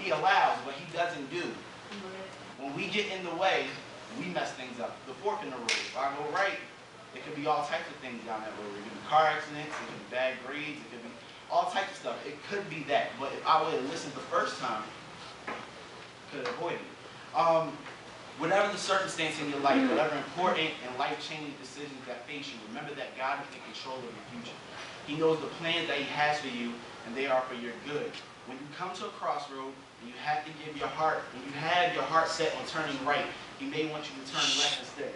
He allows, but he doesn't do. When we get in the way, we mess things up. The fork in the road. If I go right, it could be all types of things down that road. It could be car accidents, it could be bad grades, it could be all types of stuff. It could be that. But if I would have listened the first time, I could have avoided it. Whatever the circumstance in your life, whatever important and life-changing decisions that face you, remember that God is in control of your future. He knows the plans that he has for you, and they are for your good. When you come to a crossroad, and you have to give your heart, when you have your heart set on turning right, he may want you to turn left instead.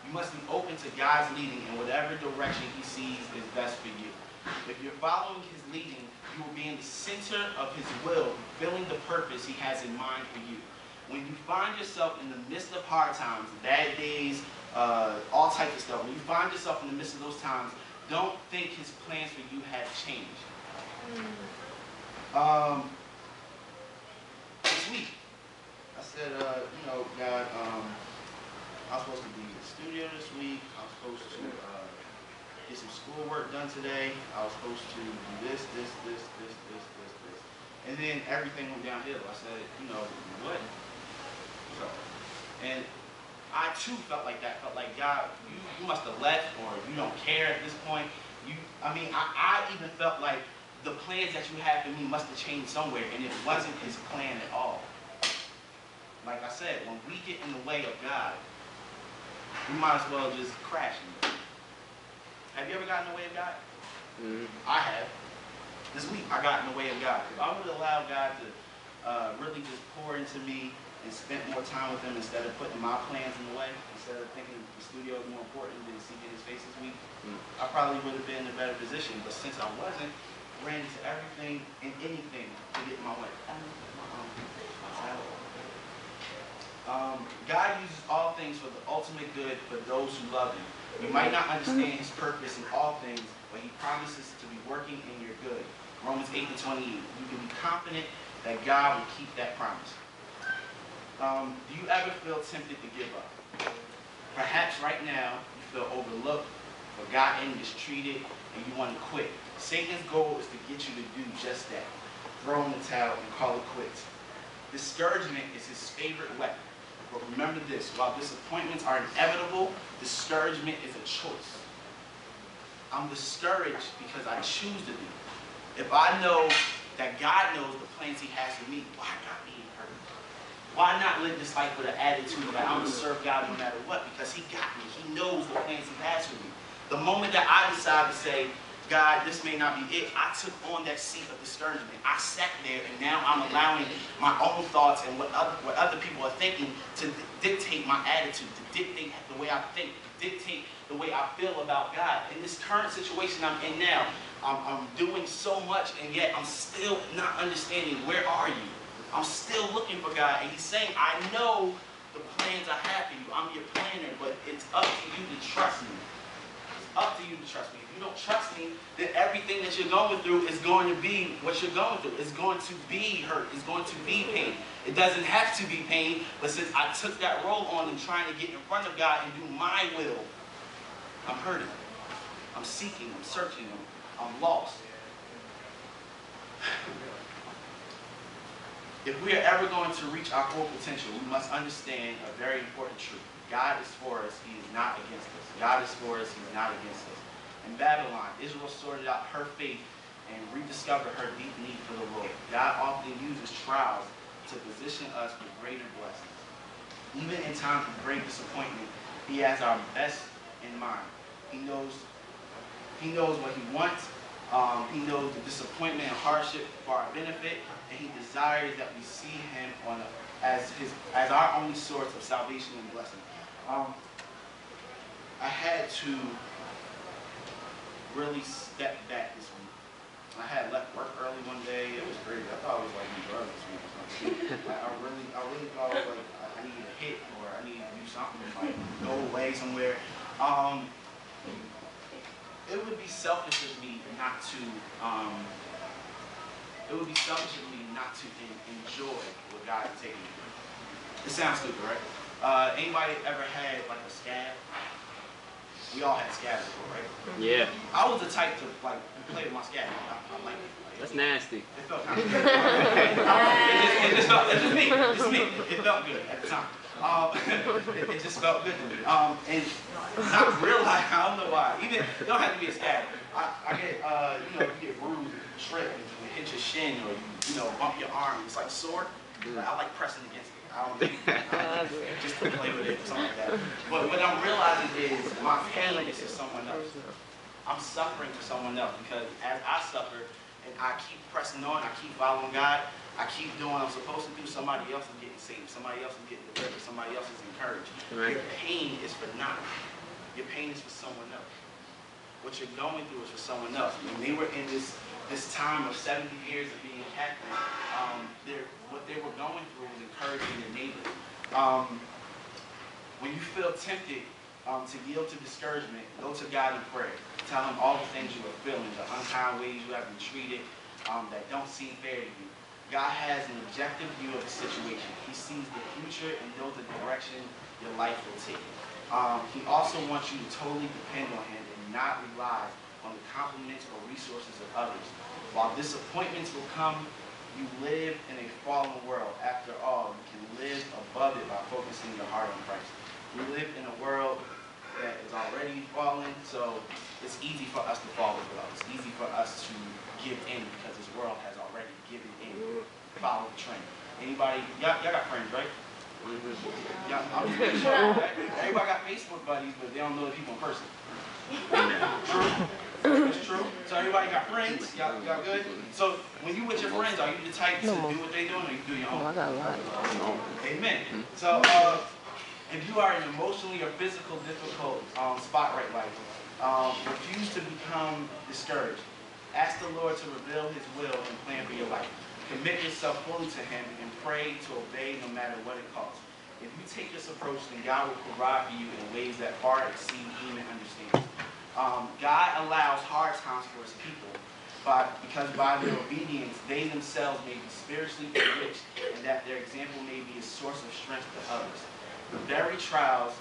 You must be open to God's leading in whatever direction he sees is best for you. If you're following his leading, you will be in the center of his will, fulfilling the purpose he has in mind for you. When you find yourself in the midst of hard times, bad days, all types of stuff, when you find yourself in the midst of those times, don't think his plans for you have changed. This week, I said, you know, God, I was supposed to be in the studio this week. I was supposed to get some schoolwork done today. I was supposed to do this. And then everything went downhill. I said, you know, what? So, and I too felt like that. Felt like, God, you must have left, or you don't care at this point. I even felt like the plans that you had for me must have changed somewhere, and it wasn't his plan at all. Like I said, when we get in the way of God, we might as well just crash into it. Have you ever gotten in the way of God? I have. This week, I got in the way of God. If I would allow God to really just pour into me and spent more time with him instead of putting my plans in the way, instead of thinking the studio is more important than seeking his face this week, I probably would have been in a better position. But since I wasn't, ran into everything and anything to get in my way. God uses all things for the ultimate good for those who love him. You might not understand his purpose in all things, but he promises to be working in your good. Romans 8:28. You can be confident that God will keep that promise. Do you ever feel tempted to give up? Perhaps right now you feel overlooked, forgotten, mistreated, and you want to quit. Satan's goal is to get you to do just that. Throw in the towel and call it quits. Discouragement is his favorite weapon. But remember this, while disappointments are inevitable, discouragement is a choice. I'm discouraged because I choose to be. If I know that God knows the plans he has for me, why not be encouraged? Why not live this life with an attitude that I'm going to serve God no matter what? Because he got me. He knows the plans he has for me. The moment that I decide to say, God, this may not be it, I took on that seat of discouragement. I sat there, and now I'm allowing my own thoughts and what other people are thinking to dictate my attitude, to dictate the way I think, to dictate the way I feel about God. In this current situation I'm in now, I'm doing so much, and yet I'm still not understanding, where are you? I'm still looking for God, and he's saying, I know the plans I have for you. I'm your planner, but it's up to you to trust me. It's up to you to trust me. If you don't trust me, then everything that you're going through is going to be what you're going through. It's going to be hurt. It's going to be pain. It doesn't have to be pain, but since I took that role on and trying to get in front of God and do my will, I'm hurting. I'm seeking. I'm searching. I'm lost. If we are ever going to reach our full potential, we must understand a very important truth. God is for us. He is not against us. God is for us. He's not against us. In Babylon, Israel sorted out her faith and rediscovered her deep need for the Lord. God often uses trials to position us for greater blessings. Even in times of great disappointment, he has our best in mind. He knows what he wants. He knows the disappointment and hardship for our benefit, and he desires that we see him as our only source of salvation and blessing. I had to really step back this week. I had left work early one day. It was crazy. I thought it was like my brother this week or something. I really thought it was like I needed a hit, or I needed to do something, like go away somewhere. It would be selfish of me not to. It would be selfish of me not to enjoy what God is taking me through. It sounds stupid, right? Anybody ever had like a scab? We all had scabs before, right? Yeah. I was the type to like play with my scab. I like it. That's nasty. It felt kind of good. It's just me. It's me. It felt good at the time. It just felt good to me. And not realize, I don't know why. Even, it don't have to be a stab. I get, you get bruised, tripped, and you hit your shin, or you bump your arm. It's like sore. I like pressing against it. I don't just to play with it or something like that. But what I'm realizing is my pain is for someone else. I'm suffering for someone else because as I suffer and I keep pressing on, I keep following God, I keep doing what I'm supposed to do, somebody else is getting saved, somebody else is getting delivered, somebody else is encouraged. Right. Your pain is for nothing. Your pain is for someone else. What you're going through is for someone else. When they were in this time of 70 years of being Catholic, what they were going through was encouraging their neighbors. When you feel tempted to yield to discouragement, go to God in prayer. Tell him all the things you are feeling, the unkind ways you have been treated that don't seem fair to you. God has an objective view of the situation. He sees the future and knows the direction your life will take. He also wants you to totally depend on him and not rely on the compliments or resources of others. While disappointments will come, you live in a fallen world. After all, you can live above it by focusing your heart on Christ. We live in a world that is already fallen, so it's easy for us to fall as well. It's easy for us to give in because this world has already given in. Follow the trend. Anybody, y'all got friends, right? I'm just making sure, right? Everybody got Facebook buddies, but they don't know the people in person. True? It's true. So everybody got friends. Y'all good? So when you with your friends, are you the type to do what they doing, or you do your own? I got a lot. Amen. So if you are in an emotionally or physical difficult spot right now, refuse to become discouraged. Ask the Lord to reveal his will and plan for your life. Commit yourself fully to him and pray to obey no matter what it costs. If you take this approach, then God will provide for you in ways that far exceed human understanding. God allows hard times for his people because by their obedience, they themselves may be spiritually enriched and that their example may be a source of strength to others. The very trials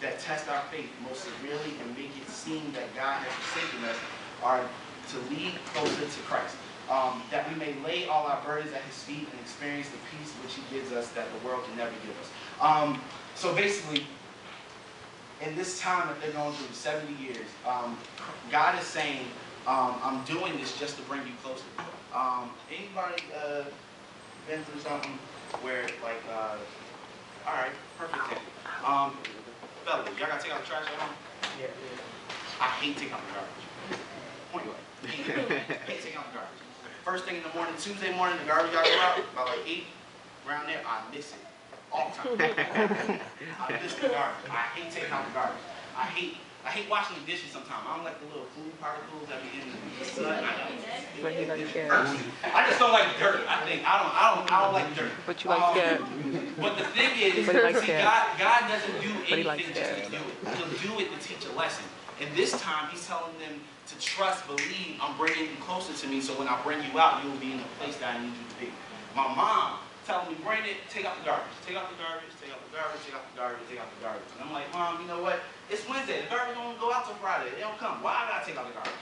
that test our faith most severely and make it seem that God has forsaken us are to lead closer to Christ. That we may lay all our burdens at his feet and experience the peace which he gives us that the world can never give us. So basically, in this time that they're going through, 70 years, God is saying, I'm doing this just to bring you closer. Anybody been through something where, like, all right, perfect. Fellas, y'all gotta take out the trash at home? Yeah. I hate taking out the garbage. Point blank. Hate taking out the garbage. First thing in the morning, Tuesday morning, the garbage gotta go out. About like 8, around there, I miss it. All the time. I miss the garbage. I hate taking out the garbage. I hate washing the dishes sometimes. I don't like the little food particles that be in the sun. I just don't like dirt. I don't like dirt. But you like that. But the thing is, see, God doesn't do anything just to do it. He'll do it to teach a lesson. And this time, he's telling them to trust, believe, I'm bringing you closer to me, so when I bring you out, you'll be in the place that I need you to be. My mom telling me, Brandon, take out the garbage. Take out the garbage, take out the garbage, take out the garbage, take out the garbage. And I'm like, Mom, you know what? It's Wednesday. The garbage don't go out till Friday. They don't come. Why I gotta take out the garbage?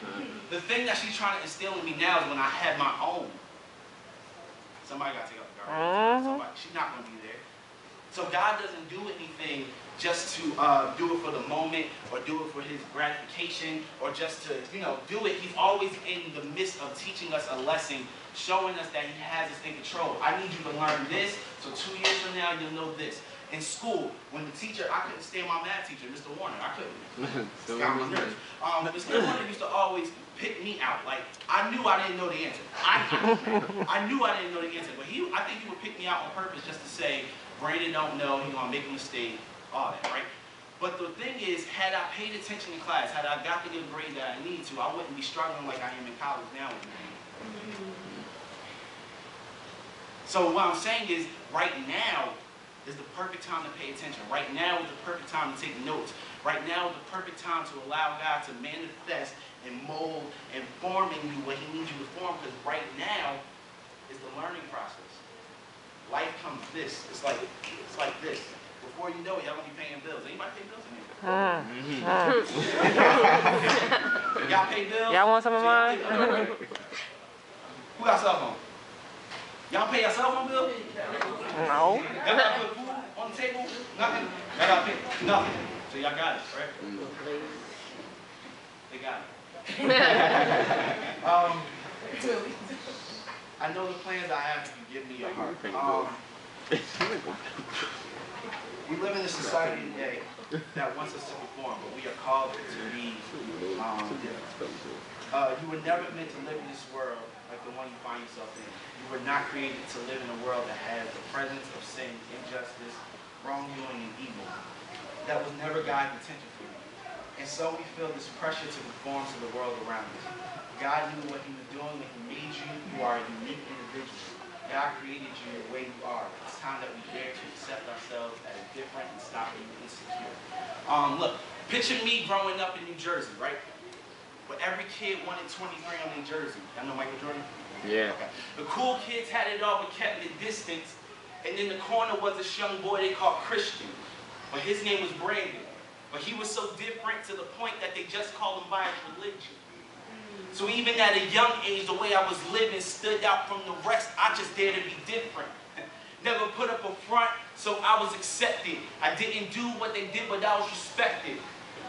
The thing that she's trying to instill in me now is when I have my own. Somebody gotta take out the garbage. She's not gonna be there. So God doesn't do anything just to do it for the moment or do it for his gratification or just to, do it. He's always in the midst of teaching us a lesson, showing us that he has us in control. I need you to learn this, so 2 years from now you'll know this. In school, when the teacher, I couldn't stand my math teacher, Mr. Warner, I couldn't. Mr. Warner used to always pick me out. Like, I knew I didn't know the answer. I knew I didn't know the answer, but I think he would pick me out on purpose just to say, Brandon don't know, he's gonna make a mistake, all that, right? But the thing is, had I paid attention in class, had I got the good grade that I need to, I wouldn't be struggling like I am in college now. So what I'm saying is, right now is the perfect time to pay attention. Right now is the perfect time to take notes. Right now is the perfect time to allow God to manifest and mold and form in you what he needs you to form, because right now is the learning process. Life comes this. It's like this. Before you know it, y'all gonna be paying bills. Anybody pay bills in here? Y'all pay bills? Y'all want some of mine? Who got cell phone? Y'all pay your cell phone bill? No. Y'all gotta put food on the table? Nothing? Y'all gotta pay nothing. So y'all got it, right? They got it. I know the plans I have if you give me your heart. We live in a society today that wants us to perform, but we are called to be you were never meant to live in this world like the one you find yourself in. You were not created to live in a world that has the presence of sin, injustice, wrongdoing, and evil. That was never God's intention for you. And so we feel this pressure to conform to the world around us. God knew what he was doing when he made you. You are a unique individual. God created you the way you are. It's time that we dare to accept ourselves as different and stop being insecure. Look, picture me growing up in New Jersey, right? But every kid wanted 23 on their jersey. Y'all know Michael Jordan? Yeah. Okay. The cool kids had it all but kept the distance. And in the corner was this young boy they called Christian. But his name was Brandon. But he was so different to the point that they just called him by his religion. So even at a young age, the way I was living stood out from the rest. I just dared to be different. Never put up a front, so I was accepted. I didn't do what they did, but I was respected.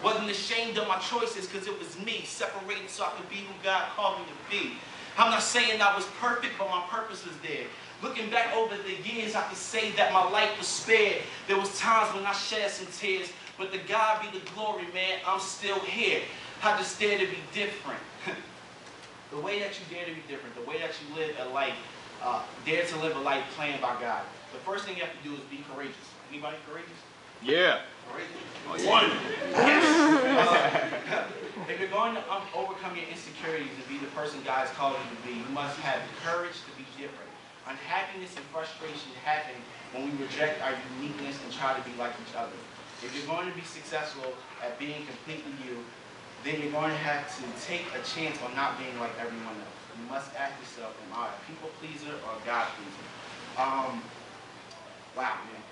Wasn't ashamed of my choices because it was me, separated so I could be who God called me to be. I'm not saying I was perfect, but my purpose was there. Looking back over the years, I can say that my life was spared. There was times when I shed some tears, but to God be the glory, man, I'm still here. I just dare to be different. The way that you dare to be different, the way that you live a life, dare to live a life planned by God. The first thing you have to do is be courageous. Anybody courageous? Yeah. Courageous? Oh, yeah. One. If you're going to overcome your insecurities and be the person God has called you to be, you must have the courage to be different. Unhappiness and frustration happen when we reject our uniqueness and try to be like each other. If you're going to be successful at being completely you, then you're going to have to take a chance on not being like everyone else. You must ask yourself, am I a people pleaser or a God pleaser? Wow, man.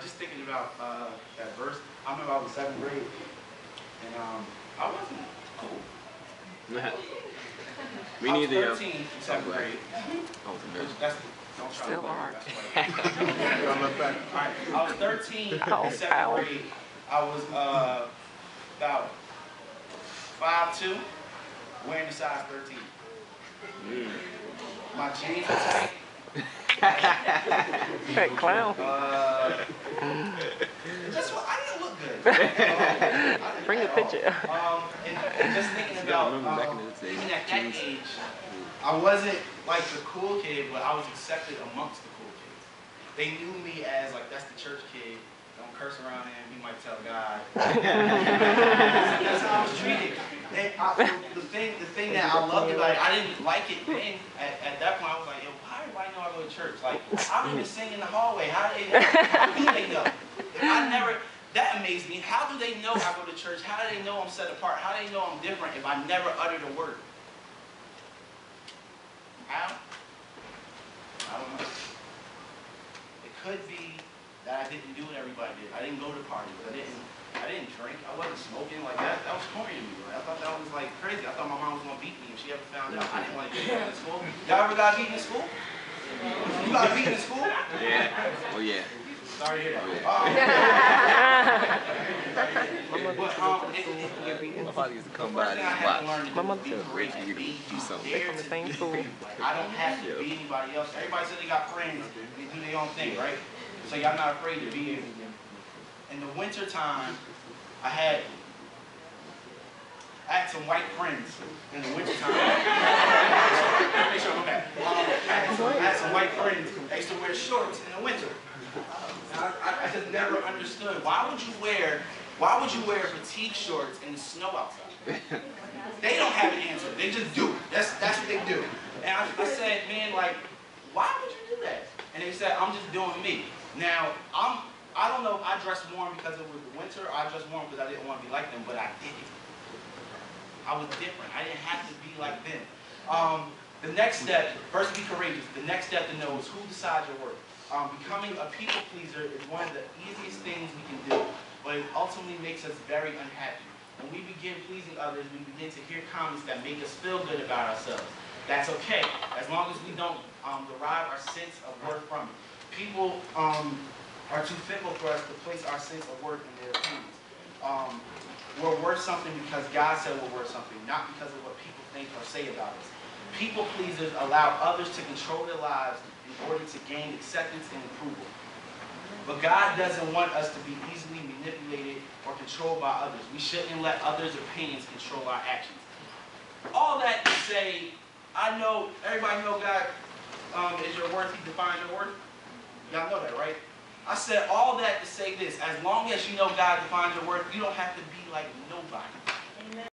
Just thinking about that verse, I remember I was 7th grade, and I wasn't cool. Me neither, I was 13 in 7th grade. Don't try Still to hard. Alright, I was 13 in 7th grade. I was about 5'2", wearing a size 13. My jeans were tight. Fat clown. Just I didn't look good. Bring a picture. And just thinking about even at that age, I wasn't like the cool kid, but I was accepted amongst the cool kids. They knew me as like, that's the church kid. Don't curse around him, he might tell God. That's how I was treated. And the thing that I loved about it, I didn't like it then. At that point, I was like, yo, how do everybody know I go to church? Like, I don't even sing in the hallway. How do they know? That amazed me. How do they know I go to church? How do they know I'm set apart? How do they know I'm different if I never uttered a word? How? I don't know. It could be that I didn't do what everybody did. I didn't go to parties. I didn't drink. I wasn't smoking like that. That was corny to me. Like, I thought that was like crazy. I thought my mom was gonna beat me if she ever found out. I didn't want to get beaten in school. Y'all ever got beaten in school? You got beaten in school? Yeah. Oh yeah. Sorry to hear that. My father used to come by and watch. My mother too. Ready for you to do something. They from the same school. I don't have to be anybody else. Everybody said they got friends. They do their own thing, right? So y'all not afraid to be anything. In the winter time, I had some white friends in the winter time. Make sure I'm okay. I had some white friends. They used to wear shorts in the winter. I just never understood. Why would you wear fatigue shorts in the snow outside? They don't have an answer. They just do it. That's what they do. And I said, man, like, why would you do that? And they said, I'm just doing me. Now, I don't know if I dressed warm because it was the winter, or I dressed warm because I didn't want to be like them, but I did it. I was different. I didn't have to be like them. The next step, first be courageous. The next step to know is who decides your worth. Becoming a people pleaser is one of the easiest things we can do, but it ultimately makes us very unhappy. When we begin pleasing others, we begin to hear comments that make us feel good about ourselves. That's okay, as long as we don't derive our sense of worth from it. People are too fickle for us to place our sense of worth in their opinions. We're worth something because God said we're worth something, not because of what people think or say about us. People pleasers allow others to control their lives in order to gain acceptance and approval. But God doesn't want us to be easily manipulated or controlled by others. We shouldn't let others' opinions control our actions. All that to say, I know, everybody know God is your worth, He defines your worth. Y'all know that, right? I said all that to say this, as long as you know God defines your worth, you don't have to be like nobody.